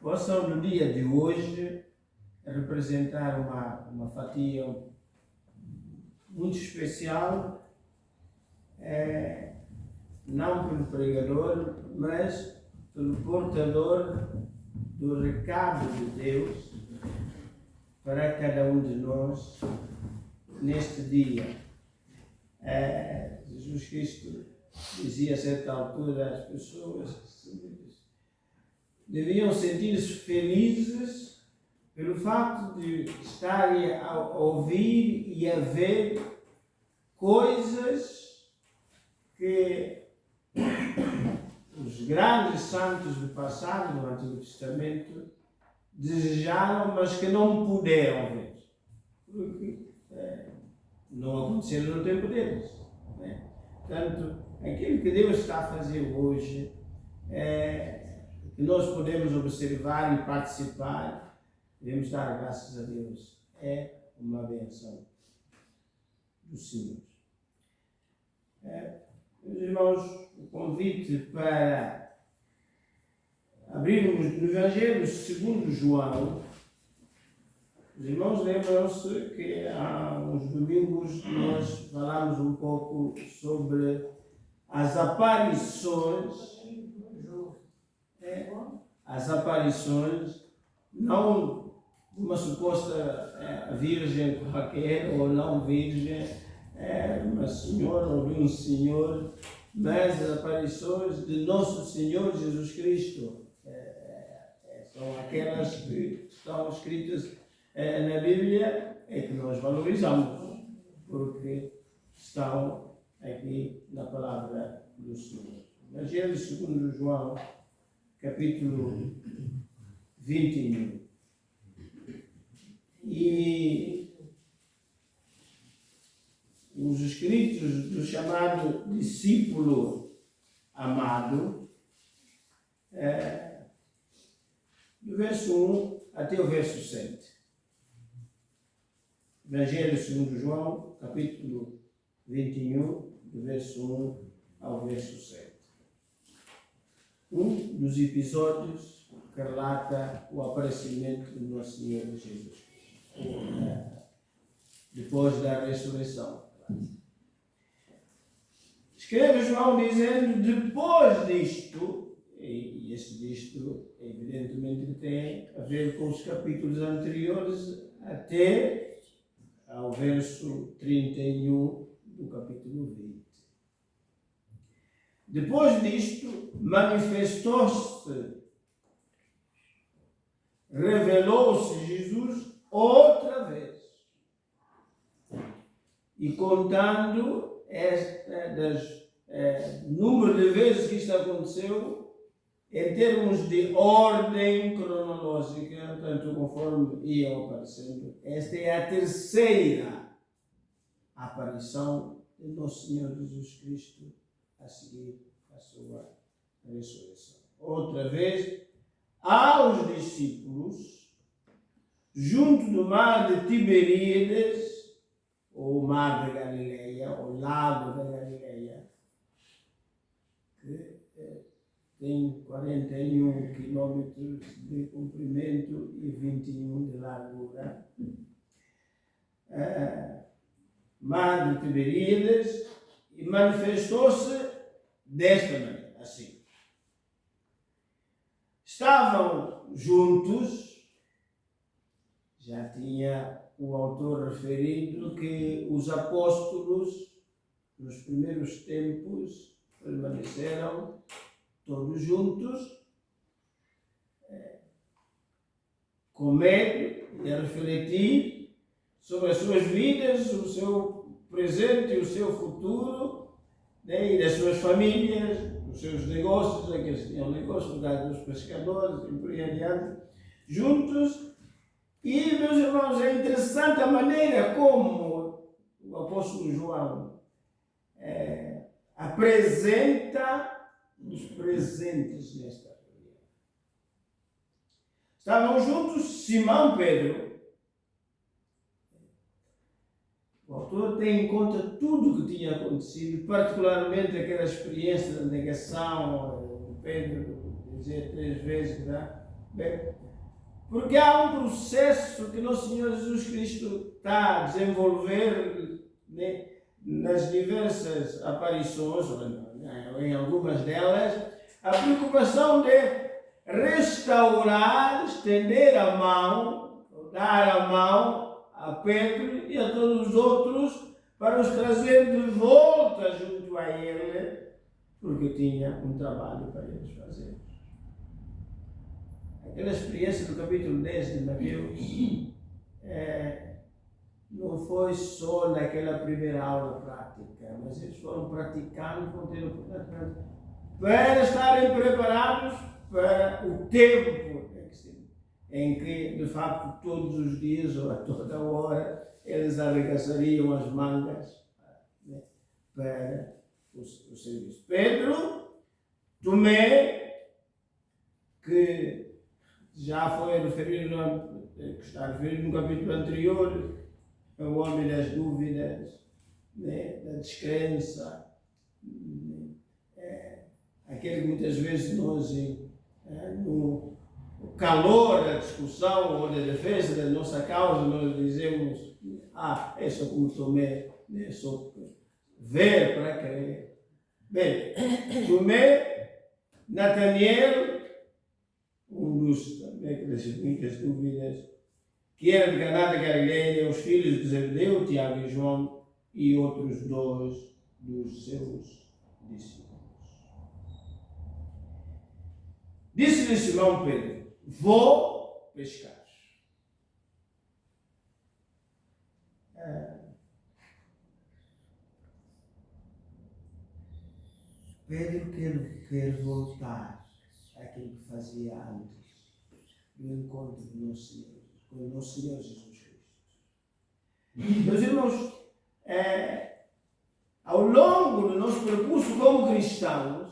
possam no dia de hoje representar uma fatia muito especial, não pelo pregador, mas pelo portador do recado de Deus para cada um de nós neste dia. Jesus Cristo dizia a certa altura às pessoas que deviam sentir-se felizes pelo facto de estarem a ouvir e a ver coisas que os grandes santos do passado, do Antigo Testamento, desejaram, mas que não puderam ver. Porque não aconteceram no tempo deles. Né? Portanto, aquilo que Deus está a fazer hoje, que nós podemos observar e participar, devemos dar graças a Deus. É uma benção do Senhor. Meus irmãos, o convite para abrirmos no Evangelho segundo João. Os irmãos lembram-se que há uns domingos nós falámos um pouco sobre as aparições, não de uma suposta virgem qualquer ou não virgem, uma senhora ou de um senhor, mas as aparições de nosso Senhor Jesus Cristo. São aquelas que estão escritas na Bíblia e que nós valorizamos, porque estão aqui na palavra do Senhor. Evangelho segundo João, capítulo 21. E os escritos do chamado discípulo amado, do verso 1 até o verso 7. Evangelho segundo João, capítulo 21, do verso 1 ao verso 7. Um dos episódios que relata o aparecimento do nosso Senhor Jesus Cristo, depois da ressurreição. Escreve João dizendo, depois disto, e este disto evidentemente tem a ver com os capítulos anteriores até ao verso 31 do capítulo 20. Depois disto, manifestou-se, revelou-se Jesus outra vez. E contando número de vezes que isto aconteceu, em termos de ordem cronológica, portanto, conforme iam aparecendo, esta é a terceira aparição de nosso Senhor Jesus Cristo a seguir a sua ressurreição. Outra vez, aos discípulos, junto do mar de Tiberíades, ou mar da Galileia, ou lago da Galileia, que tem 41 quilômetros de comprimento e 21 de largura. Mar de Tiberíades, e manifestou-se desta maneira, assim. Estavam juntos, já tinha o autor referido que os apóstolos, nos primeiros tempos, permaneceram todos juntos, comendo e a refletir sobre as suas vidas, o seu presente e o seu futuro, né, e das suas famílias, os seus negócios, aqueles que tinham negócios, dos pescadores, e por aí adiante, juntos. E, meus irmãos, é interessante a maneira como o apóstolo João apresenta os presentes nesta reunião. Estavam juntos Simão Pedro. O autor tem em conta tudo o que tinha acontecido, particularmente aquela experiência da negação, Pedro dizer 3 vezes, né? Bem, porque há um processo que nosso Senhor Jesus Cristo está a desenvolver, né, nas diversas aparições, ou em algumas delas, a preocupação de restaurar, estender a mão, dar a mão a Pedro e a todos os outros para os trazer de volta junto a ele, porque tinha um trabalho para eles fazer. Aquela experiência do capítulo 10 de Mateus não foi só naquela primeira aula prática, mas eles foram praticando para estarem preparados para o tempo em que, de facto, todos os dias ou a toda hora, eles arregaçariam as mangas, né, para o serviço. Pedro, Tomé, que já foi referido, que está referido no capítulo anterior, é o homem das dúvidas, né, da descrença, aquele que muitas vezes nós, no calor da discussão ou da defesa da nossa causa, nós dizemos: é só como Tomé, é só ver para crer. Bem, Tomé, Nataniel, um dos também das muitas dúvidas, que era de Caná da Galileia, os filhos de Zebedeu, Tiago e João, e outros dois dos seus discípulos. Disse-lhe Simão Pedro: vou pescar. Pedro quer voltar àquilo que fazia antes do encontro com o nosso Senhor Jesus Cristo. Meus irmãos, ao longo do nosso percurso como cristãos,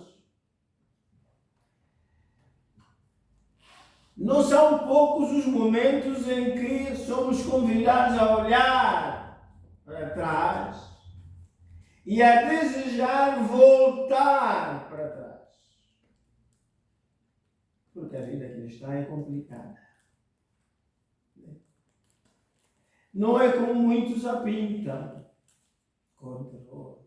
não são poucos os momentos em que somos convidados a olhar para trás e a desejar voltar para trás. Porque a vida que está é complicada. Não é como muitos a pintam, cor-de-rosa,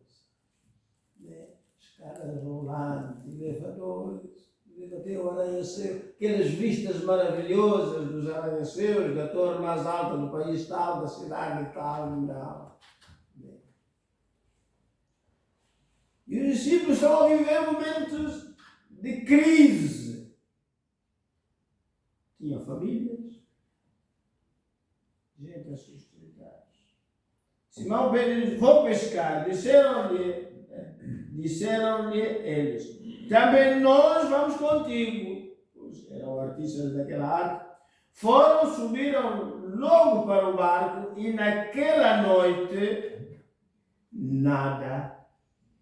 escadas rolantes, elevadores, até o arranha-céu, aquelas vistas maravilhosas dos arranha-céus, da torre mais alta do país tal, da cidade tal, não. E os discípulos estão a viver momentos de crise. Tinham famílias, gente a sustentar. Simão Pedro disse: vou pescar. Disseram-lhe eles: também nós vamos contigo. Pois eram artistas daquela arte. Subiram logo para o barco e naquela noite nada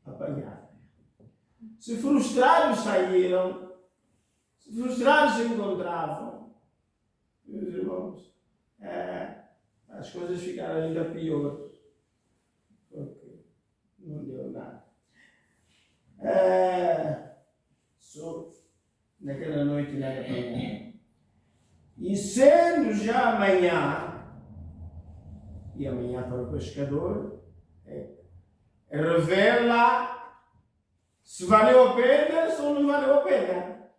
apanharam. Se frustrados saíram, se frustrados se encontravam. Meus irmãos, as coisas ficaram ainda piores, porque não deu nada. Naquela noite nada apanharam. E sendo já amanhã, e amanhã para o pescador, revela se valeu a pena ou não valeu a pena.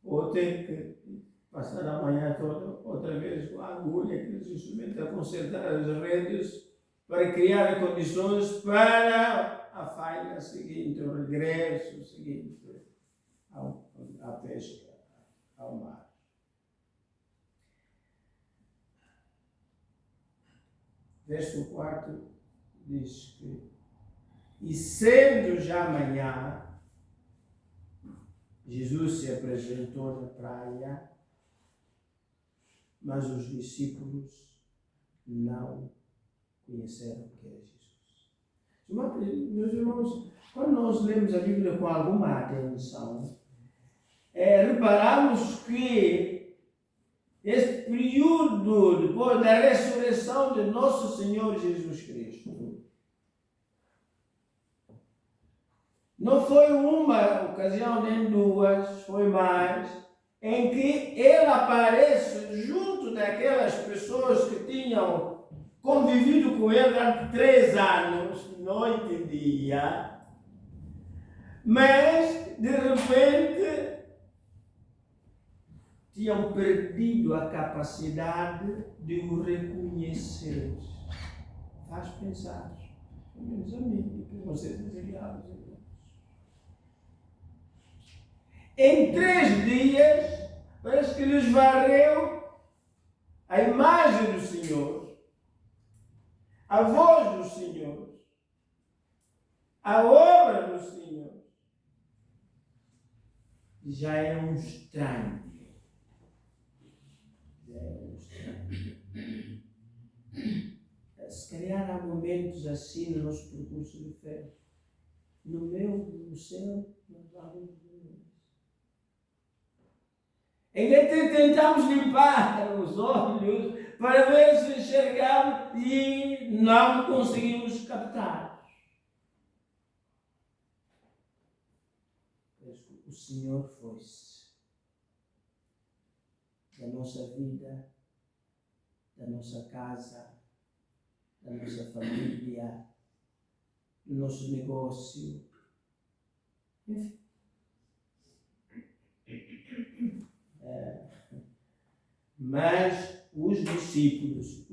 Ou tem que passar a manhã toda, outra vez com a agulha, aqueles instrumentos a consertar as redes, para criar condições para a faina seguinte, o regresso seguinte à pesca, ao mar. Verso 4 diz que: e sendo já manhã, Jesus se apresentou na praia, mas os discípulos não conheceram que era Jesus. Meus irmãos, quando nós lemos a Bíblia com alguma atenção, reparamos que esse período depois da ressurreição de nosso Senhor Jesus Cristo não foi uma ocasião nem duas, foi mais. em que ele aparece junto daquelas pessoas que tinham convivido com ele durante 3 anos, noite e dia, mas de repente tinham perdido a capacidade de o reconhecer. Faz pensar, meus amigos, que vocês enviados, irmãos. Em 3 dias, parece que lhes varreu a imagem do Senhor, a voz do Senhor, a obra do Senhor. Já é um estranho. Se calhar há momentos assim no nosso percurso de fé. No meu, no seu, nós vamos ver. Em que tentamos limpar os olhos para ver se enxergamos e não conseguimos captar. O Senhor foi-se da nossa vida, da nossa casa, da nossa família, do nosso negócio. Mas os discípulos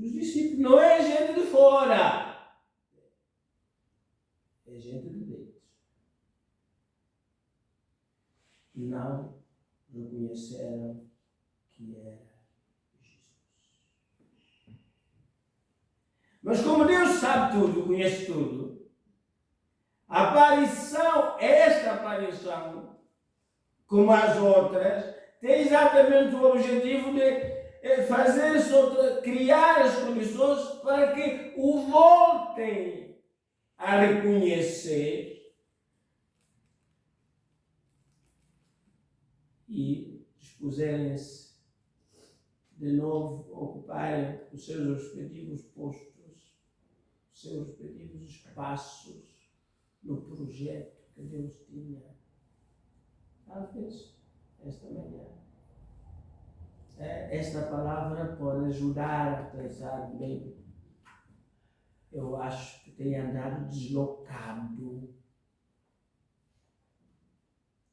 não é gente de fora, é gente de dentro. Não reconheceram que era Jesus. Mas como Deus sabe tudo, conhece tudo, esta aparição, como as outras, tem exatamente o objetivo de criar as condições para que o voltem a reconhecer e dispuserem-se de novo a ocuparem os seus respectivos postos, os seus respectivos espaços no projeto que Deus tinha. Talvez esta manhã esta palavra pode ajudar a pensar bem. Eu acho que tenho andado deslocado.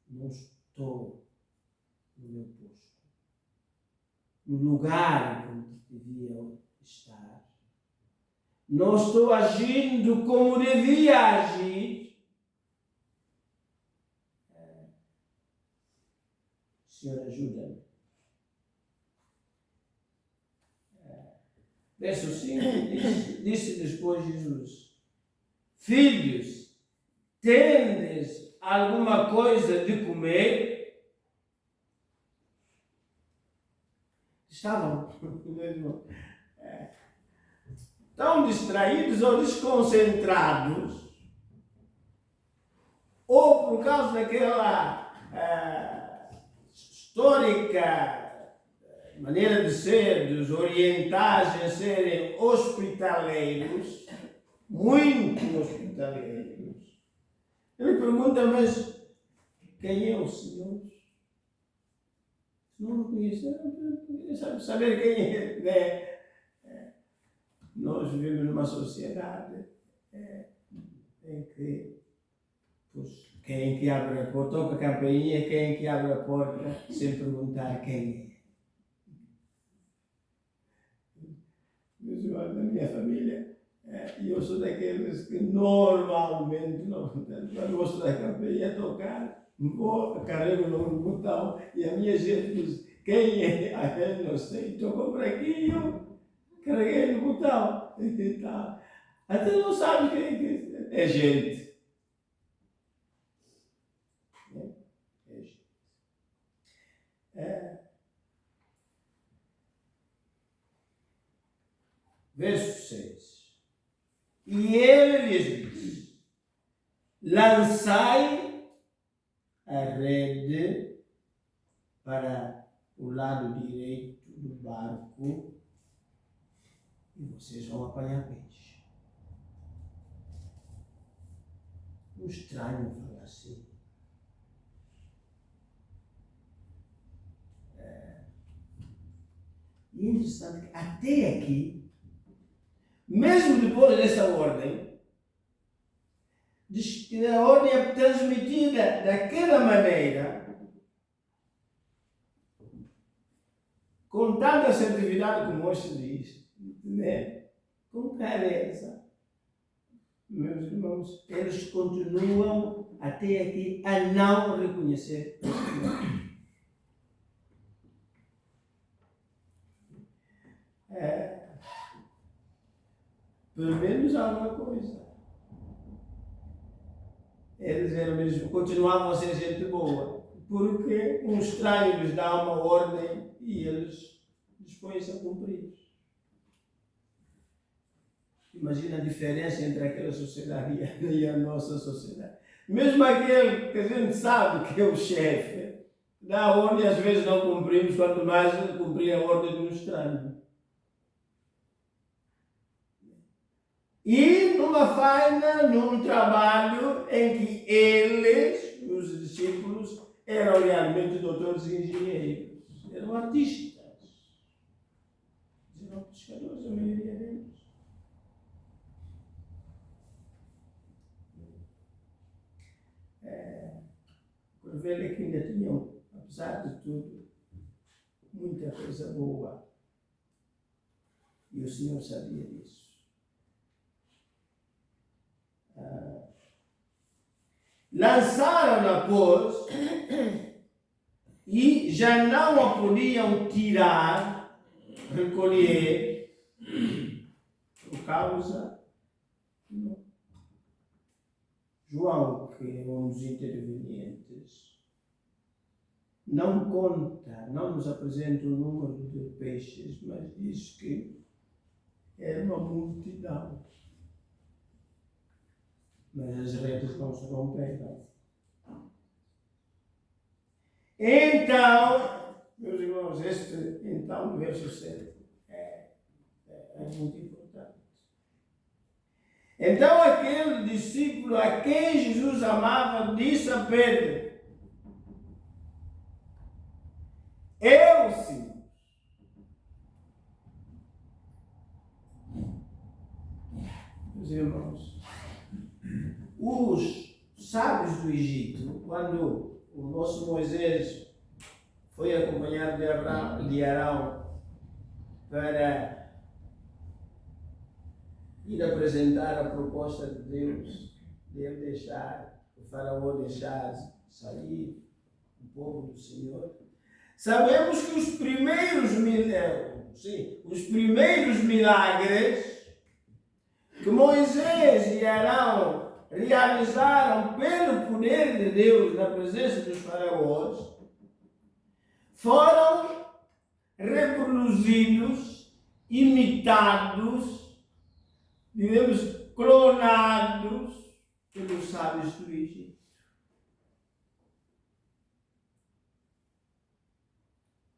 Não estou no meu posto, no lugar onde devia estar. Não estou agindo como devia agir. Senhor, ajuda-me. Verso 5, disse depois Jesus: Filhos, tendes alguma coisa de comer? Estavam tão distraídos ou desconcentrados, ou por causa daquela histórica maneira de ser dos orientais em serem hospitaleiros, muito hospitaleiros. Ele pergunta, mas quem é o Senhor? Não o conheceram, saber quem é, né? Nós vivemos numa sociedade em que quem que abre a porta, toca a campainha, quem que abre a porta sem perguntar quem é. Na minha família, e eu sou daqueles que normalmente, quando gosto da campainha tocar, carrego no botão e a minha gente diz, quem é? Eu não sei, tocou por aqui e eu carreguei no botão. E tá. Até não sabe quem é gente. É gente. Verso 6. E ele lhes diz: lançai a rede para o lado direito do barco e vocês vão apanhar peixe. Um estranho falar assim. interessante que até aqui, mesmo depois dessa ordem, diz que a ordem é transmitida daquela maneira, com tanta assertividade como hoje diz, né? Com clareza. Meus irmãos, eles continuam até aqui a não reconhecer o Senhor. Pelo menos alguma coisa. Eles eram mesmo, continuavam a ser gente boa, porque um estranho lhes dá uma ordem e eles dispõem-se a cumprir. Imagina a diferença entre aquela sociedade e a nossa sociedade. Mesmo aquele que a gente sabe que é o chefe, dá a ordem e às vezes não cumprimos, quanto mais cumprir a ordem de um estranho. E numa faina, num trabalho em que eles, os discípulos, eram realmente doutores e engenheiros, eram artistas, eram pescadores, a maioria deles. Por ver que ainda tinham, apesar de tudo, muita coisa boa. E o Senhor sabia disso. Lançaram-na, pois, e já não a podiam tirar, recolher, por causa. João, que é um dos intervenientes, não conta, não nos apresenta o número de peixes, mas diz que é uma multidão. Mas as redes não se romperam. Então, meus irmãos, então, no verso 7 é muito importante. Então, aquele discípulo a quem Jesus amava disse a Pedro: Eu, Senhor. Meus irmãos, os sábios do Egito, quando o nosso Moisés foi acompanhado de Arão para ir apresentar a proposta de Deus, de ele deixar, o faraó deixar sair o povo do Senhor, sabemos que os primeiros milagres que Moisés e Arão realizaram pelo poder de Deus na presença dos faraós foram reproduzidos, imitados, digamos, clonados pelos sábios do Egito.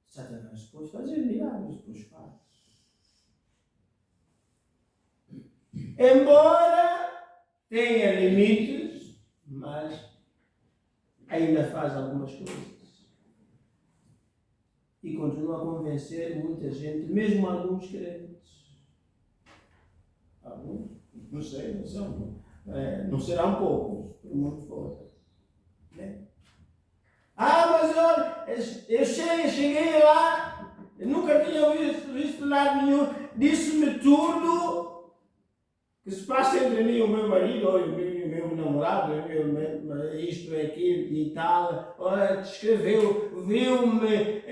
Satanás pode fazer milagres, pois faz. Embora tenha limites, mas ainda faz algumas coisas. E continua a convencer muita gente, mesmo alguns crentes. Alguns, não sei, não serão poucos, por muito fora. Né? Mas olha, eu cheguei lá, eu nunca tinha visto nada nenhum, disse-me tudo que se passa entre mim e o meu marido, ou o meu namorado, isto é aquilo e tal, descreveu, viu-me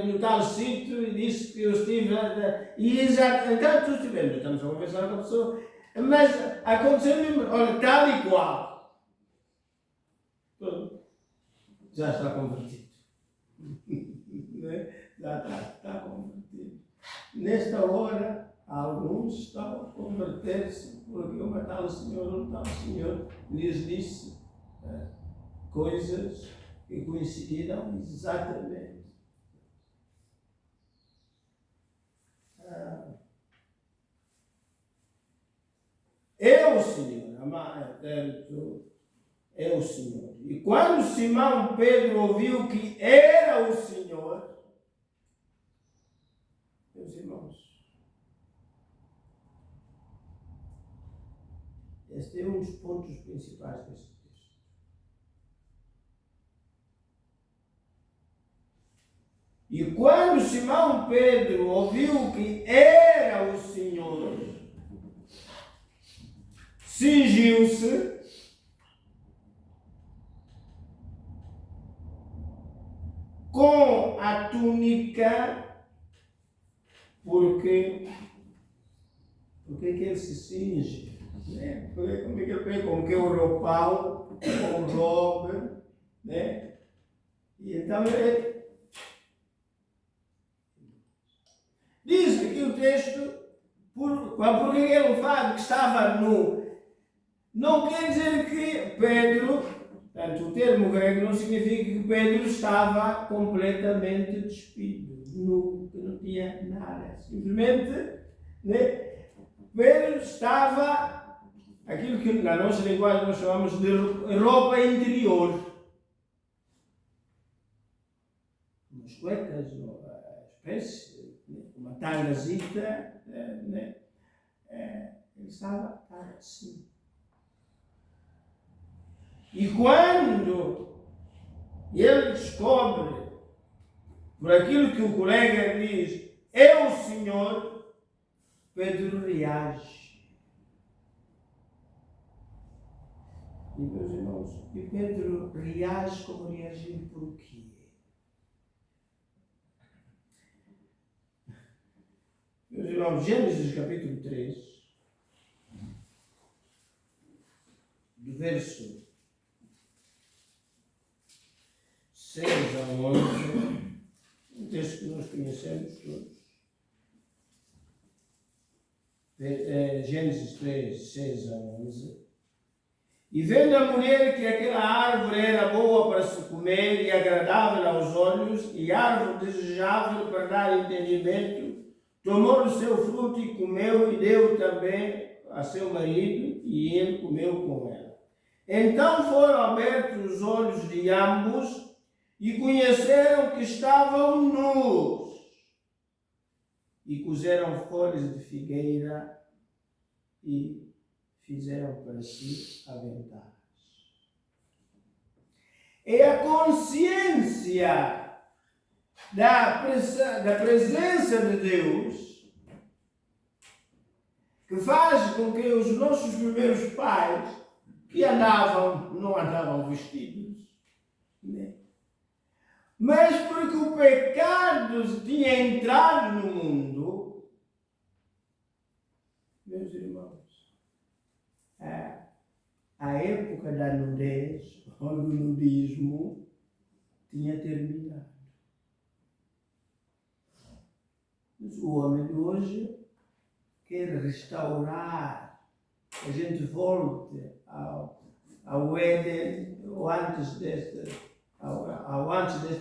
no tal sítio e disse que eu estive então tu estivemos, estamos a conversar com a pessoa, mas aconteceu-me, olha, tal e qual. Já está convertido. Já está convertido. Nesta hora, alguns estão a converter-se porque uma tal senhora, um tal senhor lhes disse coisas que coincidiram exatamente. É o Senhor, é o Senhor. E quando Simão Pedro ouviu que era o Senhor, meus meus irmãos, este é um dos pontos principais deste texto. E quando Simão Pedro ouviu que era o Senhor, cingiu-se com a túnica, porque que ele se cinge? Né? Como é que ele pega? Como que é o roupão, o robe, né? E então ele diz aqui o texto, porque ele fala que estava nu. Não quer dizer que Pedro, portanto, o termo grego não significa que Pedro estava completamente despido, nu, que não tinha nada. Simplesmente, né? Pedro estava, aquilo que na nossa linguagem nós chamamos de roupa interior. Umas cuecas, espécie, uma tangazita, né? Ele estava assim. E quando ele descobre, por aquilo que o colega diz, é o Senhor, Pedro reage. E meus irmãos, e Pedro reage como reagir por quê? Meus irmãos, Gênesis capítulo 3, do verso 6 a 11, um texto que nós conhecemos todos. Gênesis 3, 6 a 11. E vendo a mulher que aquela árvore era boa para se comer e agradável aos olhos, e árvore desejável para dar entendimento, tomou do seu fruto e comeu, e deu também a seu marido, e ele comeu com ela. Então foram abertos os olhos de ambos, e conheceram que estavam nus, e cozeram folhas de figueira, e fizeram para si aventais. É a consciência da presença de Deus que faz com que os nossos primeiros pais, que não andavam vestidos, né? Mas porque o pecado tinha entrado no mundo, meus irmãos, a época da nudez, ou do nudismo, tinha terminado. Mas o homem de hoje quer restaurar, que a gente volte ao Éden, ou antes desta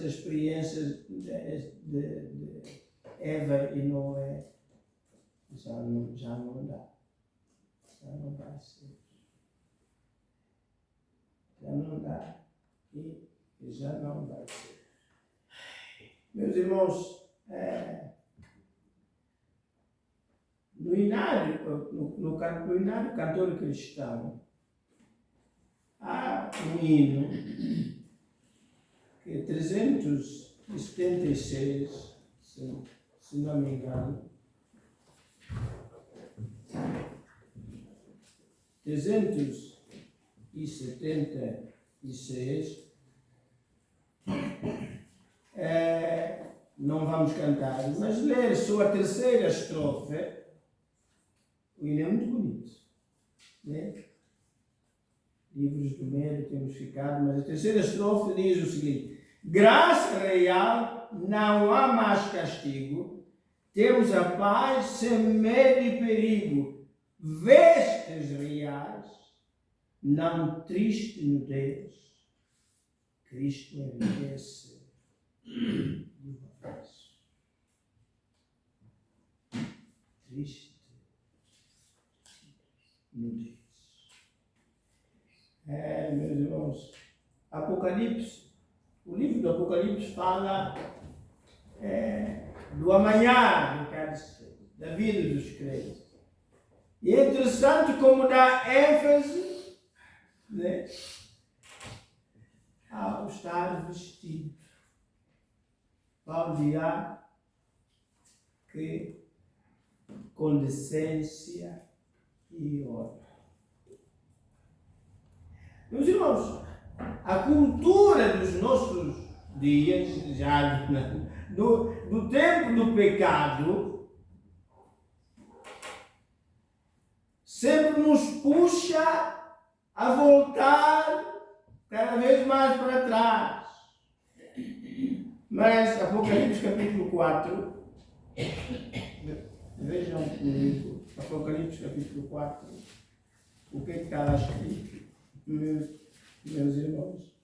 experiência de Eva e Noé. Já não dá. Já não vai ser. Já não dá. E já não vai ser. Meus irmãos, no inário cantor cristão, há um hino que é 376, se não me engano, 376, não vamos cantar, mas ler só a terceira estrofe, o hino é muito bonito, né? Livros do medo temos ficado, mas a terceira estrofe diz o seguinte: graça real, não há mais castigo, temos a paz sem medo e perigo, vestes reais, não triste nudez, Cristo enriquece de uma vez. Triste nudez. Meus irmãos, Apocalipse, o livro do Apocalipse fala do amanhã, que há de da vida dos crentes. E é interessante como dá ênfase, né, ao estar vestido. Paulo dirá que com decência e honra. Meus irmãos, a cultura dos nossos dias, já do tempo do pecado, sempre nos puxa a voltar cada vez mais para trás. Mas Apocalipse capítulo 4, vejam comigo, Apocalipse capítulo 4, o que está lá escrito, meus irmãos?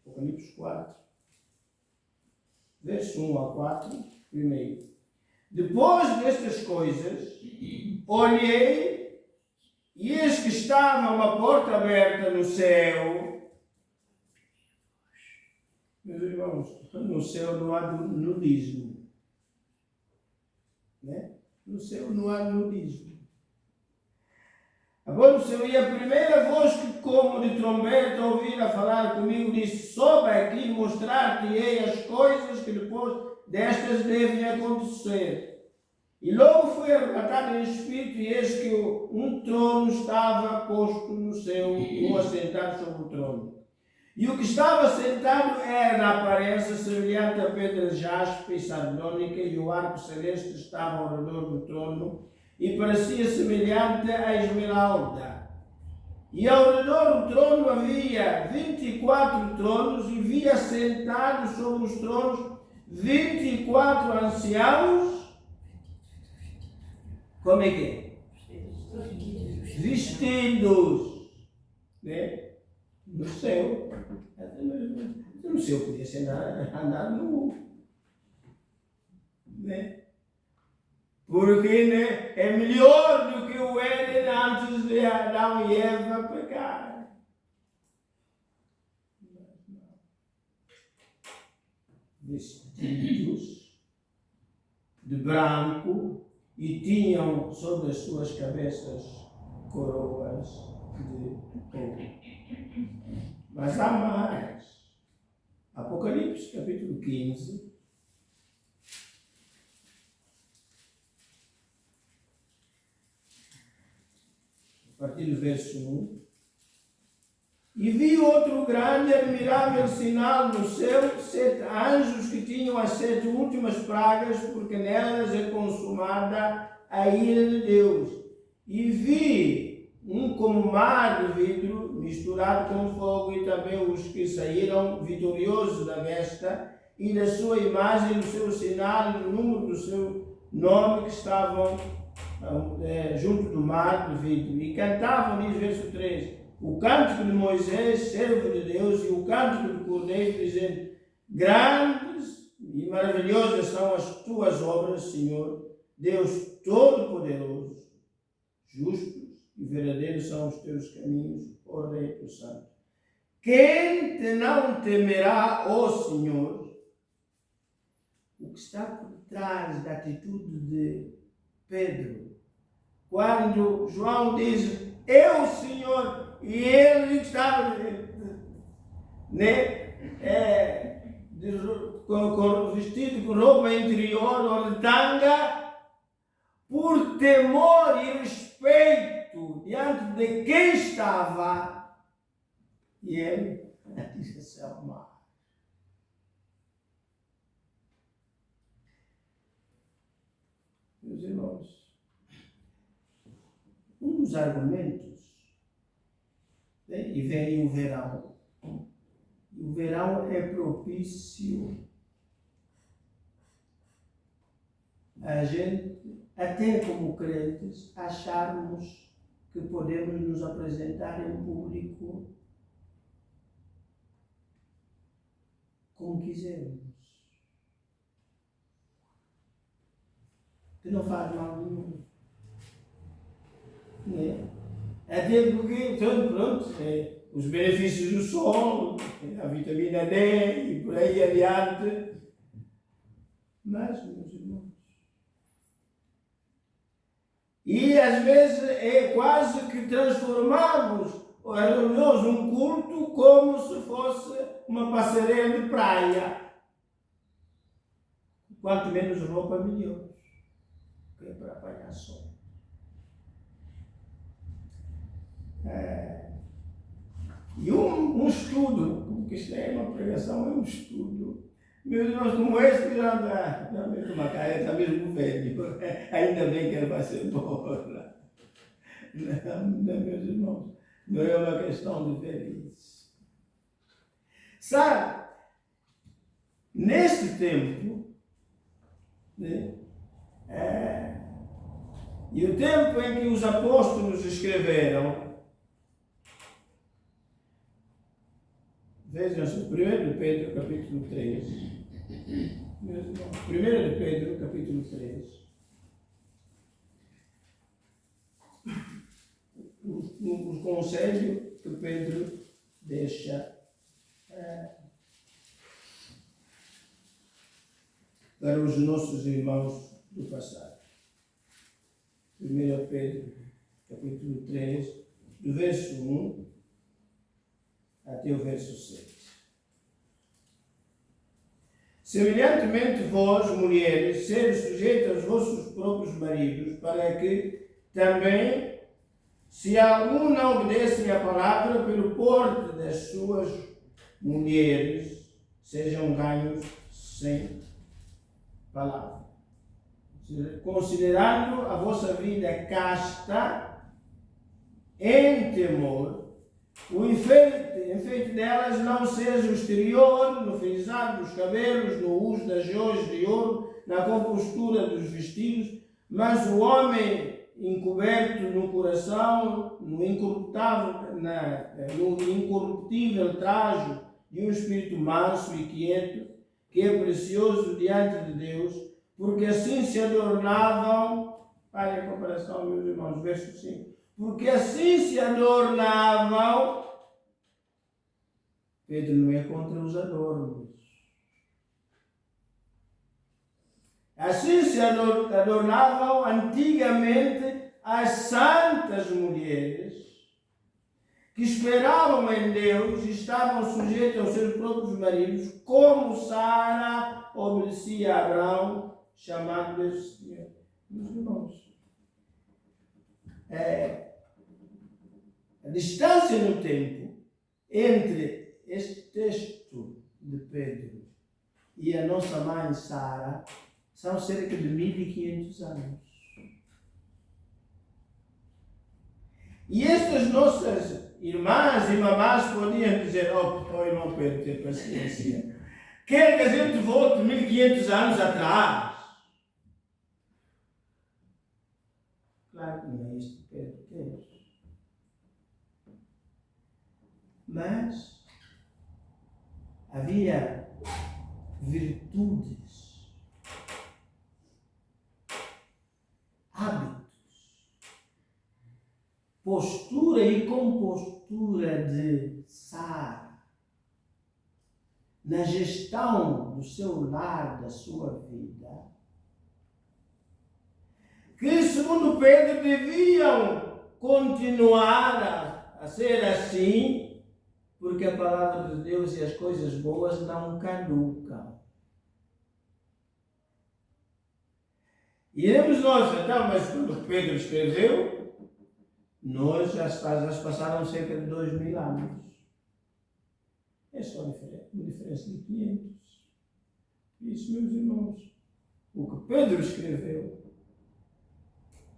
Apocalipse 4, verso 1 a 4, primeiro. Depois destas coisas, olhei, e eis que estava uma porta aberta no céu. Meus irmãos, no céu não há nudismo. Né? No céu não há nudismo. Agora o Senhor, e a primeira voz que, como de trombeta, ouvira falar comigo, disse: sobe aqui e mostrar-te-ei as coisas que depois destas devem acontecer. E logo fui arrebatado em espírito, e eis que um trono estava posto no céu, e um assentado sobre o trono. E o que estava sentado era na aparência semelhante a pedra de jaspe e sardônica, e o arco celeste estava ao redor do trono, e parecia semelhante à esmeralda. E ao redor do trono havia 24 tronos, e via sentados sobre os tronos 24 anciãos. Como é que é? Vestidos, né? No céu. No céu podia ser andar nu, né? Porque, né, é melhor do que o Éden antes de Adão e Eva pecarem. Vestidos de branco, e tinham sobre as suas cabeças coroas de ouro. Mas há mais. Apocalipse capítulo 15. A partir do verso 1. E vi outro grande e admirável sinal no céu, 7 anjos que tinham as 7 últimas pragas, porque nelas é consumada a ira de Deus. E vi um como mar de vidro, misturado com fogo, e também os que saíram vitoriosos da besta, e da sua imagem, do seu sinal, e do número do seu nome, que estavam junto do mar de vidro. E cantavam, diz verso 3, o cântico de Moisés, servo de Deus, e o cântico do Cordeiro, dizendo: grandes e maravilhosas são as tuas obras, Senhor, Deus Todo-Poderoso. Justos e verdadeiros são os teus caminhos, ó Rei do Santo. Quem te não temerá, ó Senhor? O que está por trás da atitude de Pedro, quando João diz: eu, Senhor, e ele estava, né, vestido com roupa interior ou de tanga, por temor e respeito diante de quem estava, e ele disse ao mar. Meus irmãos, um dos argumentos, e vem o verão. O verão é propício a gente, até como crentes, acharmos que podemos nos apresentar em público como quisermos. Que não faz mal nenhum. Né? Até porque, pronto, os benefícios do sol, a vitamina D e por aí adiante, Mas, meus irmãos, e às vezes é quase que transformamos as reuniões, um culto, como se fosse uma passarela de praia. Quanto menos roupa, melhor. Que é para apanhar sol. E um estudo, porque isto é uma pregação, é um estudo. Meus irmãos, como esse que já anda mesmo Macaé, está mesmo velho. Ainda bem que ele vai ser embora. Não, meus irmãos, não é uma questão de velhice. Sabe, neste tempo, né, e o tempo em que os apóstolos escreveram, vejam-se, 1 de Pedro, capítulo 3. 1 de Pedro, capítulo 3. O conselho que Pedro deixa para os nossos irmãos do passado. 1 Pedro, capítulo 3, do verso 1 até o verso 6. Semelhantemente vós, mulheres, sede sujeitas aos vossos próprios maridos, para que também, se algum não obedecem à palavra, pelo porte das suas mulheres, sejam ganhos sem palavra. Considerando a vossa vida casta, em temor, o enfeite delas não seja o exterior, no frisar dos cabelos, no uso das joias de ouro, na compostura dos vestidos, mas o homem encoberto no coração, no incorruptível trajo de um espírito manso e quieto, que é precioso diante de Deus, porque assim se adornavam, olha a comparação, meus irmãos, verso 5, porque assim se adornavam. Pedro não é contra os adornos. Assim se adornavam antigamente as santas mulheres que esperavam em Deus e estavam sujeitas aos seus próprios maridos, como Sara obedecia a Abraão, chamado de Senhor. Meus irmãos, a distância no tempo entre este texto de Pedro e a nossa mãe Sara são cerca de 1500 anos. E estas nossas irmãs e mamás podiam dizer: oh irmão Pedro, tenha paciência. Quer que a gente volte 1500 anos atrás? Claro que não é isto que Pedro quer. Mas havia virtudes, hábitos, postura e compostura de Sara na gestão do seu lar, da sua vida, que, segundo Pedro, deviam continuar a ser assim, porque a palavra de Deus e as coisas boas não caducam. E iremos nós, então, mas quando Pedro escreveu, nós já passaram cerca de 2000 anos. É só uma diferença de 500. Isso, meus irmãos, o que Pedro escreveu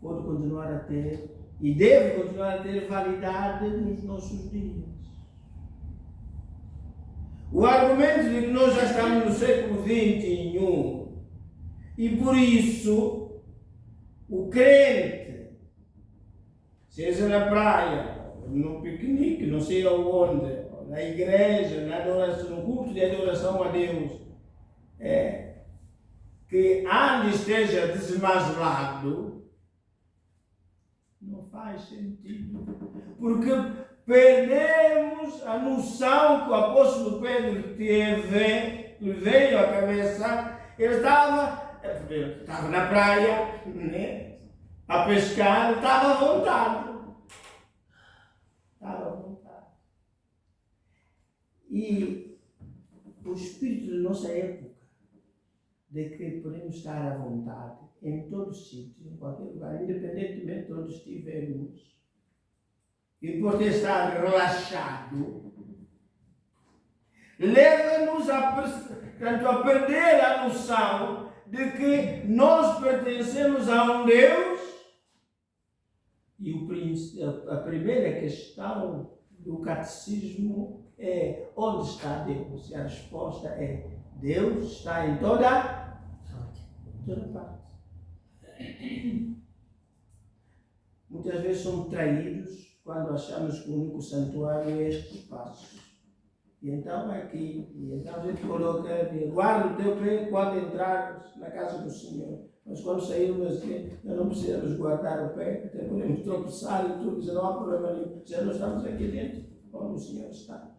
pode continuar a ter e deve continuar a ter validade nos nossos dias. O argumento de que nós já estamos no século XXI e por isso o crente, seja na praia, no piquenique, não sei aonde, na igreja, na adoração, no culto de adoração a Deus, que ande esteja desmazelado, não faz sentido, porque perdemos a noção que o apóstolo Pedro teve, lhe veio à cabeça, Ele estava na praia, né? A pescar, estava à vontade. Estava à vontade. E o espírito da nossa época, de que podemos estar à vontade em todo sítio, em qualquer lugar, independentemente de onde estivermos, e por ter estado relaxado, leva-nos a perder a noção de que nós pertencemos a um Deus. E a primeira questão do catecismo é: onde está Deus? E a resposta é: Deus está em toda parte. Muitas vezes somos traídos quando achamos que o único santuário é este espaço. E então aqui, a gente coloca, guarda o teu pé quando entrares na casa do Senhor. Mas quando sairmos aqui, não precisamos guardar o pé, até podemos tropeçar e tudo, não há problema nenhum. Já não estamos aqui dentro, onde o Senhor está.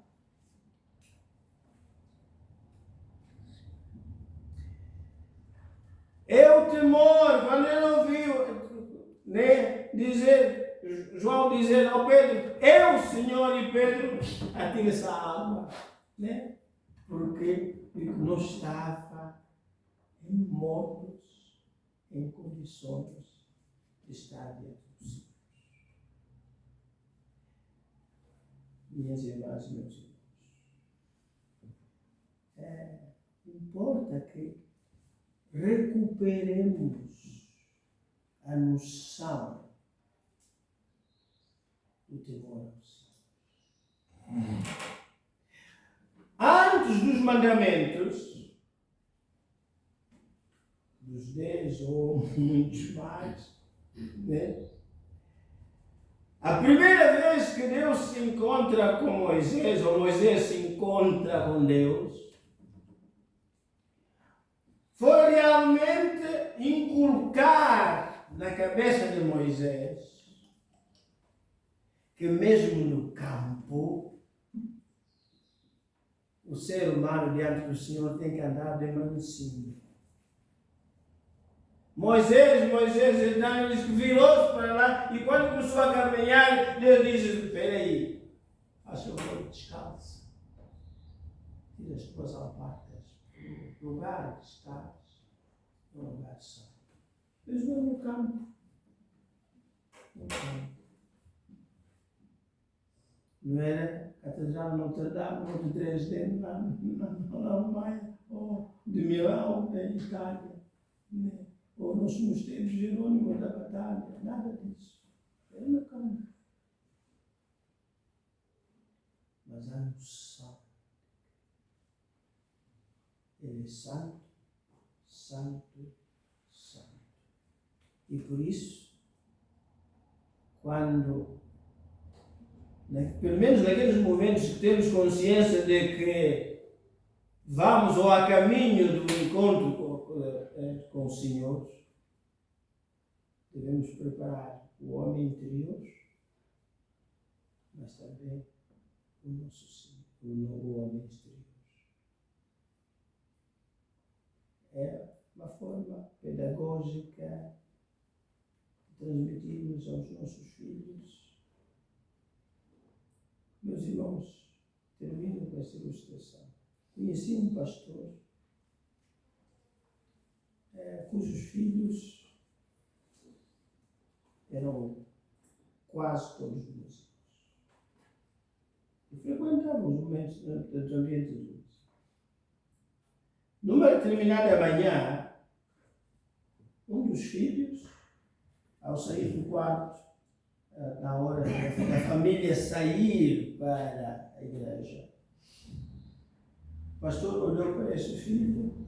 É o temor, quando ele ouviu, né, João dizer ao Pedro: eu, Senhor, e Pedro, atira-se à água, né? Porque não estava em modos, em condições de estar diante do Senhor. Minhas irmãs e meus irmãos, importa que recuperemos a noção do temor ao Senhor. Antes dos mandamentos, dos 10 ou muitos mais, né? A primeira vez que Deus se encontra com Moisés, ou Moisés se encontra com Deus, foi realmente inculcar na cabeça de Moisés que mesmo no campo, o ser humano diante do Senhor tem que andar de mansinho. Moisés, então ele virou-se para lá, e quando começou a caminhar, Deus disse: espera aí, faz favor, descalça. Tira as tuas alparcas, no lugar que estás, no lugar santo. Mesmo no campo. No campo. Não era a Catedral de Notre Dame, ou de Dresden, na Alemanha, ou de Milão, em Itália, né? Ou nos mosteiros de Jerônimo da Batalha, nada disso. Era no campo. Mas a noção. Ele é santo, santo, santo. E por isso, quando, pelo menos naqueles momentos que temos consciência de que vamos ou a caminho do encontro com o Senhor, devemos preparar o homem interior, mas também o nosso Senhor, o homem exterior. É uma forma pedagógica de transmitirmos aos nossos filhos. Meus irmãos, termino com essa ilustração. Conheci um pastor cujos filhos eram quase todos músicos. E frequentavam os ambientes músicos. Numa determinada manhã, um dos filhos, ao sair do quarto, na hora da família sair para a igreja, o pastor olhou para esse filho,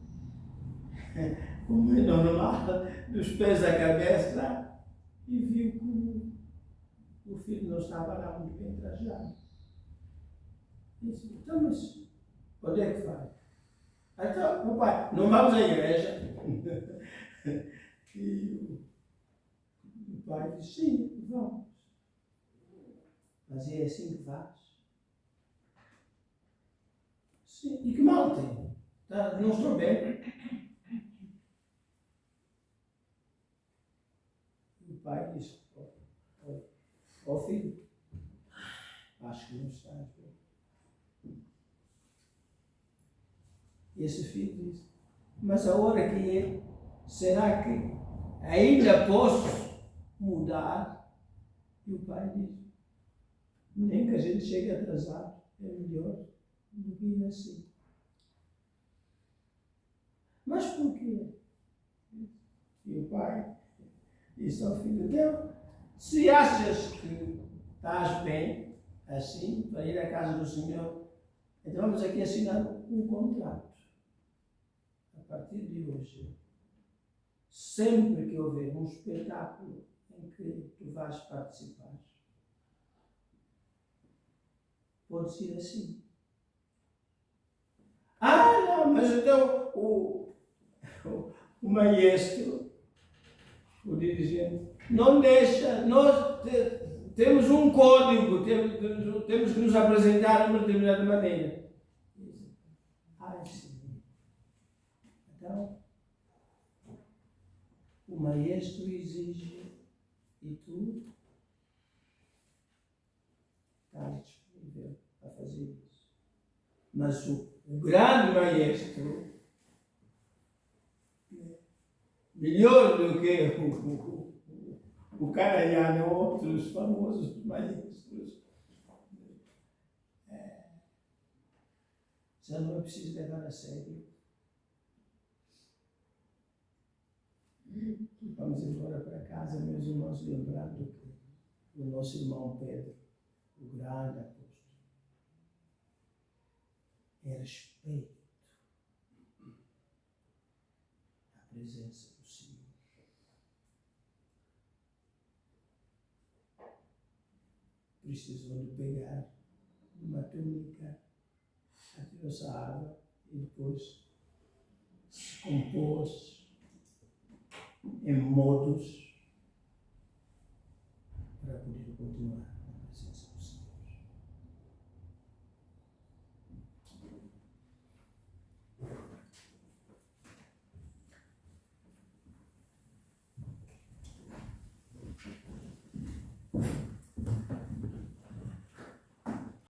como é normal, dos pés à cabeça, e viu que o filho não estava lá muito bem trajado. E disse: então, mas onde é que vai? Então, papai, não vamos à igreja? E o pai disse: sim, vamos. Mas é assim que vais? Sim. E que mal tem? Tá, não estou bem. filho, acho que não estás bem. E esse filho diz, mas a hora que é, será que ainda posso mudar? E o pai diz, nem que a gente chegue atrasado, é melhor do que ir assim. Mas por quê? E o pai disse ao filho dele, se achas que estás bem assim, para ir à casa do Senhor, então vamos aqui assinar um contrato. A partir de hoje, sempre que houver um espetáculo em que tu vais participar, pode ser assim. Ah, não, mas então o maestro, o dirigente, não deixa, nós temos um código, temos que nos apresentar de uma determinada maneira. Ah, sim. Então, o maestro exige e tu estás disponível a fazer isso. Mas o grande maestro, melhor do que o Carayana ou outros famosos maestros, já não é preciso levar a sério. Vamos embora para casa, meus irmãos, lembrando que o nosso irmão Pedro, o grande apóstolo, é respeito à presença do Senhor. Precisou de pegar uma túnica, atirou-se à água e depois se compôs em modos para poder continuar na presença.